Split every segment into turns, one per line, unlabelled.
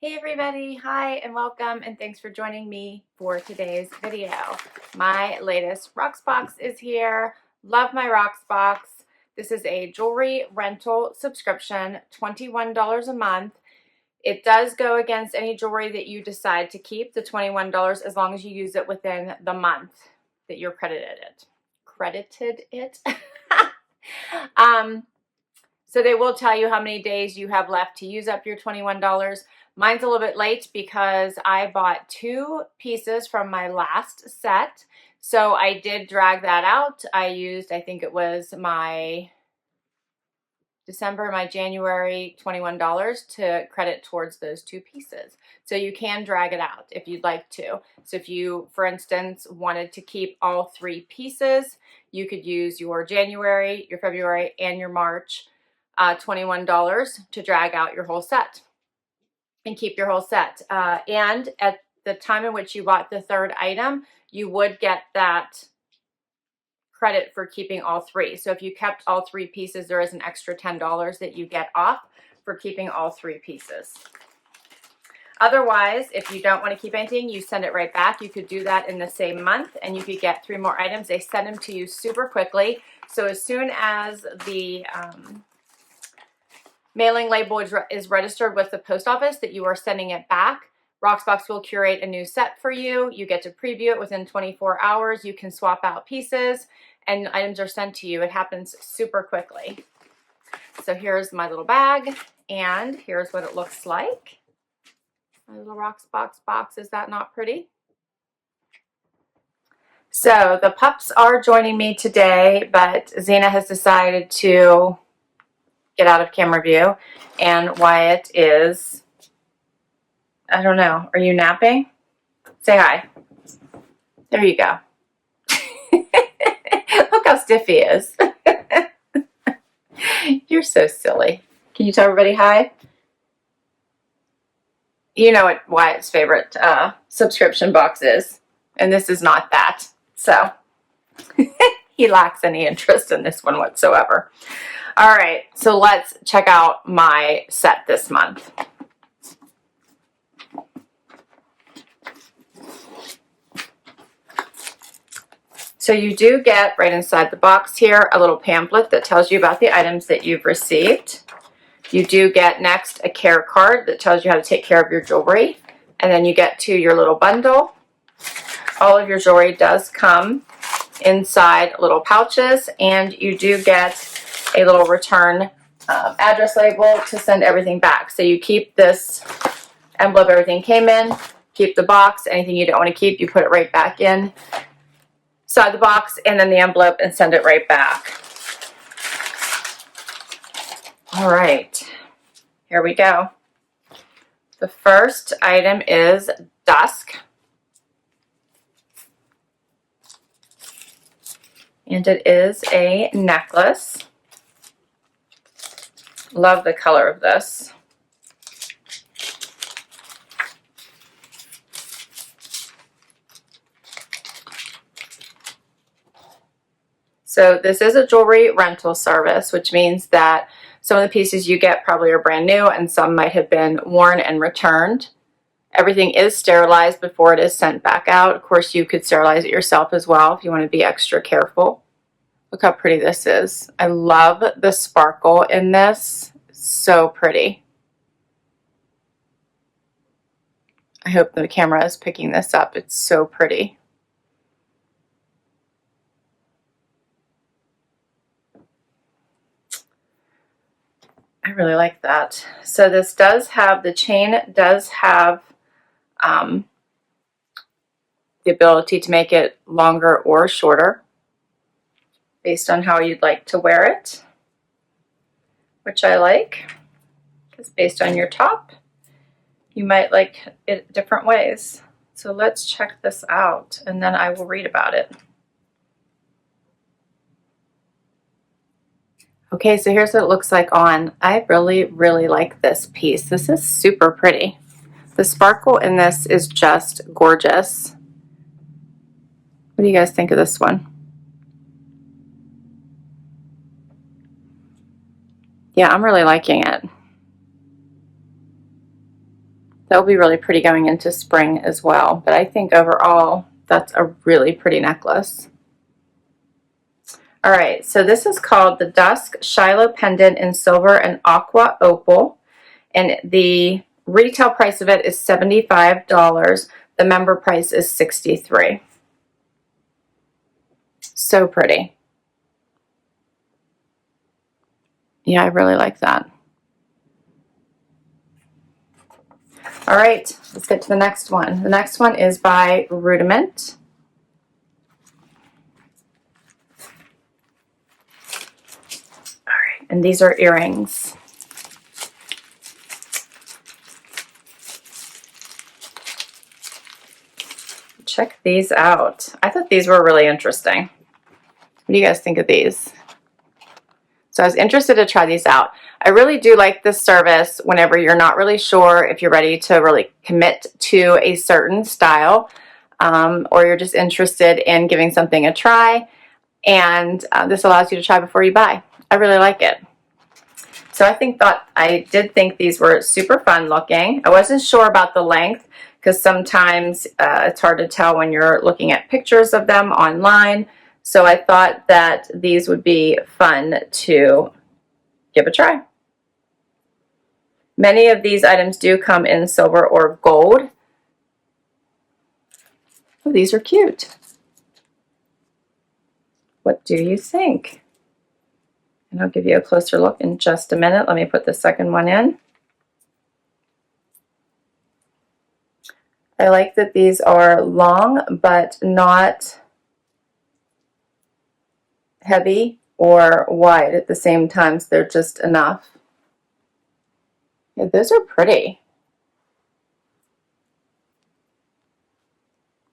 Hey everybody, hi and welcome and thanks for joining me for today's video. My latest Rocksbox is here. Love my Rocksbox. This is a jewelry rental subscription, $21 a month. It does go against any jewelry that you decide to keep, the $21, as long as you use it within the month that you're credited it. So they will tell you how many days you have left to use up your $21. Mine's a little bit late because I bought 2 pieces from my last set. So I did drag that out. I used, I think it was my December, my January $21 to credit towards those 2 pieces. So you can drag it out if you'd like to. So if you, for instance, wanted to keep all 3 pieces, you could use your January, your February, and your March $21 to drag out your whole set and keep your whole set. And at the time in which you bought the 3rd item, you would get that credit for keeping all 3. So if you kept all 3 pieces, there is an extra $10 that you get off for keeping all 3 pieces. Otherwise, if you don't want to keep anything, you send it right back. You could do that in the same month and you could get 3 more items. They send them to you super quickly. So as soon as the mailing label is registered with the post office that you are sending it back, Rocksbox will curate a new set for you. You get to preview it within 24 hours. You can swap out pieces and items are sent to you. It happens super quickly. So here's my little bag and here's what it looks like. My little Rocksbox box. Is that not pretty? So the pups are joining me today, but Zena has decided to get out of camera view, and Wyatt is, I don't know, are you napping? Say hi. There you go. Look how stiff he is. You're so silly. Can you tell everybody hi? You know what Wyatt's favorite subscription box is, and this is not that. So he lacks any interest in this one whatsoever. All right, so let's check out my set this month. So you do get right inside the box here a little pamphlet that tells you about the items that you've received. You do get next a care card that tells you how to take care of your jewelry. And then you get to your little bundle. All of your jewelry does come inside little pouches, and you do get a little return address label to send everything back. So you keep this envelope everything came in, keep the box, anything you don't want to keep, you put it right back in inside the box and then the envelope and send it right back. All right, here we go. The first item is Dusk. And it is a necklace. Love the color of this. So this is a jewelry rental service, which means that some of the pieces you get probably are brand new and some might have been worn and returned. Everything is sterilized before it is sent back out. Of course, you could sterilize it yourself as well if you want to be extra careful. Look how pretty this is. I love the sparkle in this. So pretty. I hope the camera is picking this up. It's so pretty. I really like that. So this does have, the chain does have the ability to make it longer or shorter based on how you'd like to wear it, which I like, because based on your top, you might like it different ways. So let's check this out and then I will read about it. Okay, so here's what it looks like on. I really, really like this piece. This is super pretty. The sparkle in this is just gorgeous. What do you guys think of this one? Yeah, I'm really liking it. That will be really pretty going into spring as well. But I think overall, that's a really pretty necklace. All right, so this is called the Dusk Shiloh Pendant in Silver and Aqua Opal. And the retail price of it is $75. The member price is $63. So pretty. Yeah, I really like that. All right, let's get to the next one. The next one is by Rudiment. All right, and these are earrings. Check these out. I thought these were really interesting. What do you guys think of these? So I was interested to try these out. I really do like this service whenever you're not really sure if you're ready to really commit to a certain style, or you're just interested in giving something a try, and this allows you to try before you buy. I really like it. So I did think these were super fun looking. I wasn't sure about the length because sometimes it's hard to tell when you're looking at pictures of them online. So I thought that these would be fun to give a try. Many of these items do come in silver or gold. Oh, these are cute. What do you think? And I'll give you a closer look in just a minute. Let me put the second one in. I like that these are long but not heavy or wide at the same time, so they're just enough. Yeah, those are pretty.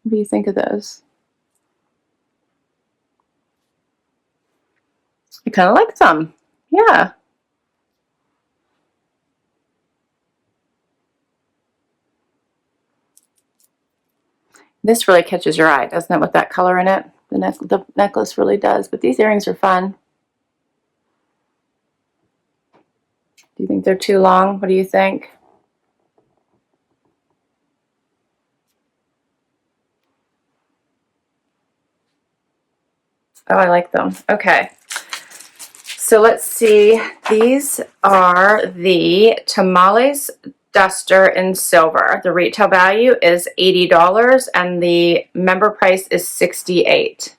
What do you think of those? I kind of like them. Yeah. This really catches your eye, doesn't it, with that color in it? The necklace really does, but these earrings are fun. Do you think they're too long? What do you think? Oh, I like them. Okay. So let's see. These are the Tomales duster in silver. The retail value is $80 and the member price is $68.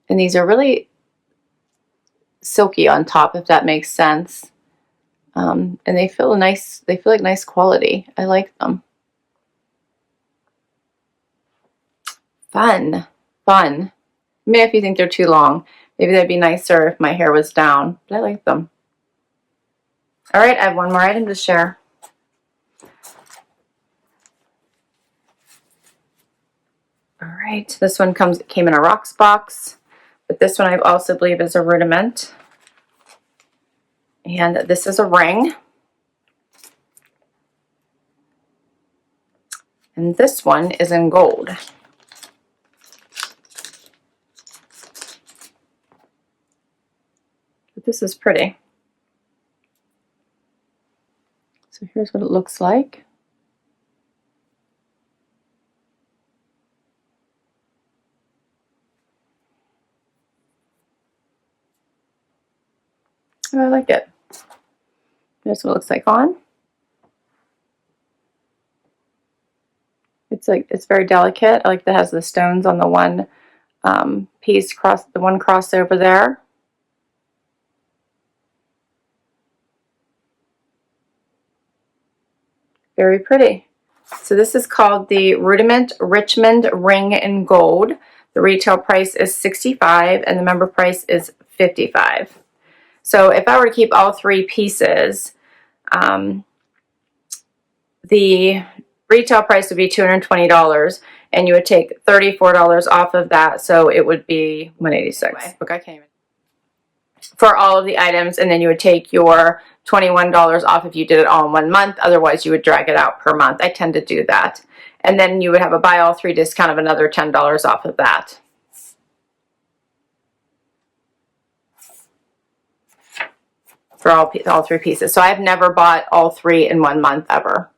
And these are really silky on top, if that makes sense. And they feel nice. They feel like nice quality. I like them. Fun. Fun. Maybe if you think they're too long. Maybe that'd be nicer if my hair was down. But I like them. All right, I have one more item to share. All right, this one came in a Rocksbox, but this one I also believe is a Rudiment. And this is a ring. And this one is in gold. But this is pretty. So here's what it looks like. Oh, I like it. Here's what it looks like on. It's very delicate. I like that it has the stones on the one piece the one cross over there. Very pretty. So this is called the Rudiment Richmond Ring in Gold. The retail price is $65 and the member price is $55. So if I were to keep all three pieces, the retail price would be $220 and you would take $34 off of that, so it would be $186. Look, I can't even. For all of the items, and then you would take your $21 off if you did it all in 1 month. Otherwise, you would drag it out per month. I tend to do that. And then you would have a buy all three discount of another $10 off of that. for all 3 pieces. So I've never bought all 3 in 1 month ever.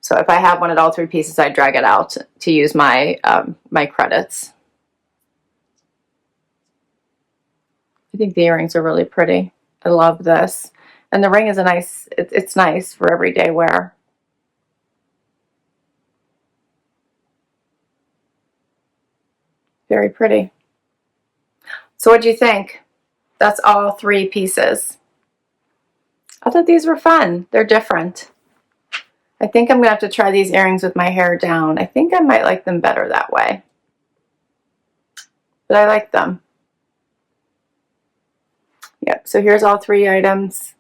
So if I have one at all 3 pieces, I drag it out to use my my credits. I think the earrings are really pretty. I love this. And the ring is a nice, it's nice for everyday wear. Very pretty. So what do you think? That's all 3 pieces. I thought these were fun. They're different. I think I'm going to have to try these earrings with my hair down. I think I might like them better that way. But I like them. Yep, so here's all 3 items.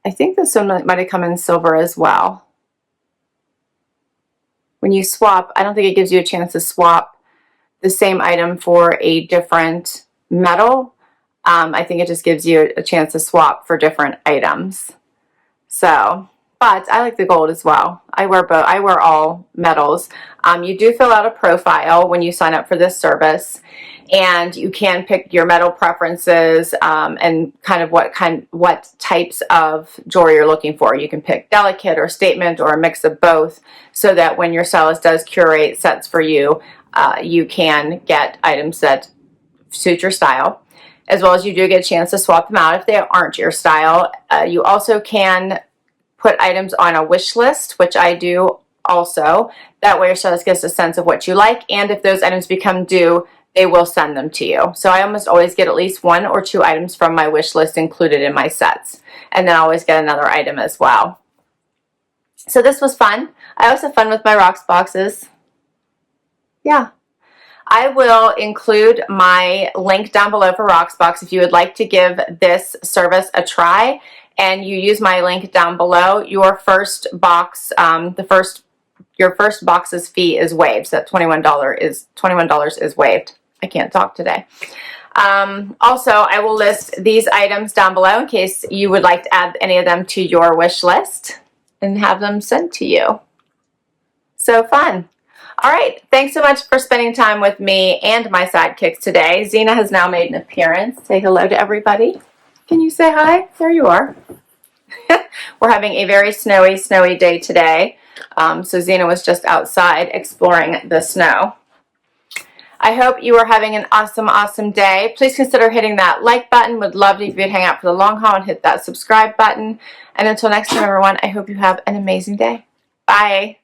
I think this one might have come in silver as well. When you swap, I don't think it gives you a chance to swap the same item for a different metal. I think it just gives you a chance to swap for different items. So, but I like the gold as well. I wear both. I wear all metals. You do fill out a profile when you sign up for this service, and you can pick your metal preferences and kind of what types of jewelry you're looking for. You can pick delicate or statement or a mix of both, so that when your stylist does curate sets for you, you can get items that suit your style, as well as you do get a chance to swap them out if they aren't your style. You also can put items on a wish list, which I do also. That way your stylist gets a sense of what you like, and if those items become due, they will send them to you. So I almost always get at least 1 or 2 items from my wish list included in my sets, and then I always get another item as well. So this was fun. I always have fun with my Rocksboxes. Yeah. I will include my link down below for Rocksbox if you would like to give this service a try, and you use my link down below. Your first box, your first box's fee is waived. So that $21 is waived. I can't talk today. Also, I will list these items down below in case you would like to add any of them to your wish list and have them sent to you. So fun. All right, thanks so much for spending time with me and my sidekicks today. Zena has now made an appearance. Say hello to everybody. Can you say hi? There you are. We're having a very snowy day today. So Zena was just outside exploring the snow. I hope you are having an awesome day. Please consider hitting that like button. Would love if you'd hang out for the long haul and hit that subscribe button. And until next time, everyone, I hope you have an amazing day. Bye.